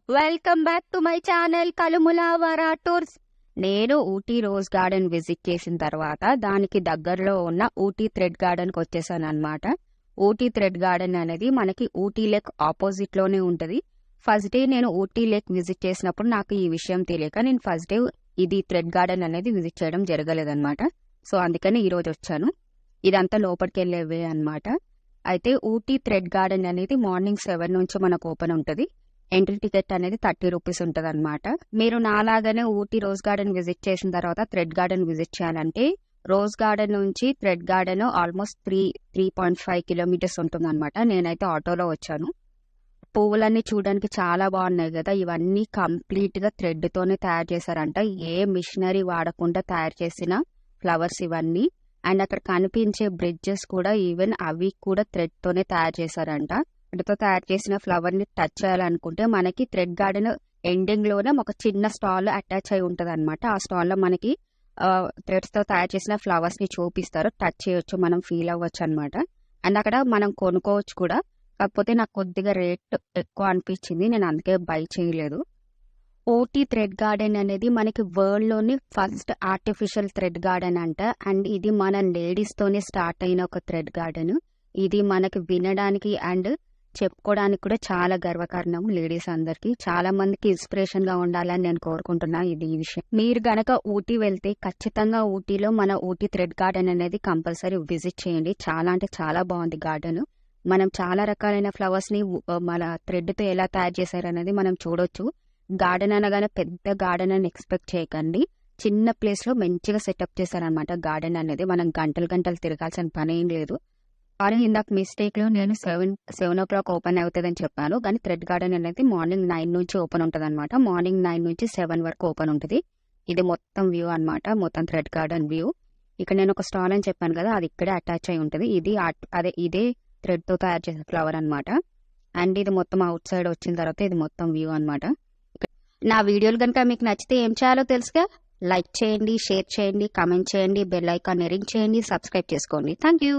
Welcome back to my channel కలుములావరా tours. నేను Ooty rose garden visit చేసిన తర్వాత దానికి దగ్గరలో ఉన్న ఊటీ థ్రెడ్ గార్డెన్కి వచ్చేసాను అనమాట. ఊటీ థ్రెడ్ గార్డెన్ అనేది మనకి ఊటీ లేక్ ఆపోజిట్ లోనే ఉంటుంది. ఫస్ట్ డే నేను ఊటీ లేక్ విజిట్ చేసినప్పుడు నాకు ఈ విషయం తెలియక నేను ఫస్ట్ డే ఇది థ్రెడ్ గార్డెన్ అనేది విజిట్ చేయడం జరగలేదన్నమాట. సో అందుకని ఈ రోజు వచ్చాను. ఇదంతా లోపలికి వెళ్ళేవే అనమాట. అయితే ఊటీ థ్రెడ్ గార్డెన్ అనేది మార్నింగ్ 7 నుంచి మనకు ఓపెన్ ఉంటుంది. ఎంట్రీ టికెట్ అనేది 30 రూపీస్ ఉంటుంది అనమాట. మీరు నాలాగానే ఊటీ రోజ్ గార్డెన్ విజిట్ చేసిన తర్వాత థ్రెడ్ గార్డెన్ విజిట్ చేయాలంటే రోజ్ గార్డెన్ నుంచి థ్రెడ్ గార్డెన్ ఆల్మోస్ట్ 3.5 కిలోమీటర్స్ ఉంటుంది అనమాట. నేనైతే ఆటోలో వచ్చాను. పువ్వులన్నీ చూడడానికి చాలా బాగున్నాయి కదా. ఇవన్నీ కంప్లీట్ గా థ్రెడ్ తోనే తయారు చేశారంట. ఏ మిషనరీ వాడకుండా తయారు చేసిన ఫ్లవర్స్ ఇవన్నీ. అండ్ అక్కడ కనిపించే బ్రిడ్జెస్ కూడా ఈవెన్ అవి కూడా థ్రెడ్ తోనే తయారు చేశారంట. థ్రెడ్తో తయారు చేసిన ఫ్లవర్ ని టచ్ చేయాలనుకుంటే మనకి థ్రెడ్ గార్డెన్ ఎండింగ్ లోనే ఒక చిన్న స్టాల్ అటాచ్ అయి ఉంటది అనమాట. ఆ స్టాల్ లో మనకి థ్రెడ్స్ తో తయారు చేసిన ఫ్లవర్స్ ని చూపిస్తారు. టచ్ చేయొచ్చు, మనం ఫీల్ అవ్వచ్చు అనమాట. అండ్ అక్కడ మనం కొనుక్కోవచ్చు కూడా. కాకపోతే నాకు కొద్దిగా రేట్ ఎక్కువ అనిపించింది, నేను అందుకే బై చేయలేదు. ఊటీ థ్రెడ్ గార్డెన్ అనేది మనకి వరల్డ్ లోని ఫస్ట్ ఆర్టిఫిషియల్ థ్రెడ్ గార్డెన్ అంట. అండ్ ఇది మన లేడీస్ తోనే స్టార్ట్ అయిన ఒక థ్రెడ్ గార్డెన్. ఇది మనకి వినడానికి అండ్ చెప్పుకోవడానికి కూడా చాలా గర్వకారణం. లేడీస్ అందరికి, చాలా మందికి ఇన్స్పిరేషన్ గా ఉండాలని నేను కోరుకుంటున్నా. ఇది ఈ విషయం. మీరు గనక ఊటీ వెళ్తే ఖచ్చితంగా ఊటీలో మన ఊటీ థ్రెడ్ గార్డెన్ అనేది కంపల్సరీ విజిట్ చేయండి. చాలా అంటే చాలా బాగుంది గార్డెన్. మనం చాలా రకాలైన ఫ్లవర్స్ ని మన థ్రెడ్ తో ఎలా తయారు చేశారు అనేది మనం చూడొచ్చు. గార్డెన్ అనగానే పెద్ద గార్డెన్ అని ఎక్స్పెక్ట్ చేయకండి. చిన్న ప్లేస్ లో మంచిగా సెటప్ చేశారనమాట గార్డెన్ అనేది. మనం గంటలు గంటలు తిరగాల్సిన పని ఏం లేదు. కానీ ఇందాక మిస్టేక్ లో నేను 7 o'clock ఓపెన్ అవుతుందని చెప్పాను. కానీ థ్రెడ్ గార్డెన్ అనేది మార్నింగ్ 9 నుంచి ఓపెన్ ఉంటుంది అనమాట. మార్నింగ్ 9 నుంచి 7 వరకు ఓపెన్ ఉంటుంది. ఇది మొత్తం వ్యూ అనమాట, మొత్తం థ్రెడ్ గార్డెన్ వ్యూ. ఇక్కడ నేను ఒక స్టాల్ అని చెప్పాను కదా, అది ఇక్కడే అటాచ్ అయి ఉంటుంది. ఇదే థ్రెడ్ తో తయారు చేసిన ఫ్లవర్ అనమాట. అండ్ ఇది మొత్తం అవుట్ సైడ్ వచ్చిన తర్వాత ఇది మొత్తం వ్యూ అనమాట. నా వీడియోలు కనుక మీకు నచ్చితే ఏం చేయాలో తెలుసుగా. లైక్ చేయండి, షేర్ చేయండి, కామెంట్ చేయండి, బెల్ ఐకాన్ రింగ్ చేయండి, సబ్స్క్రైబ్ చేసుకోండి. Thank you.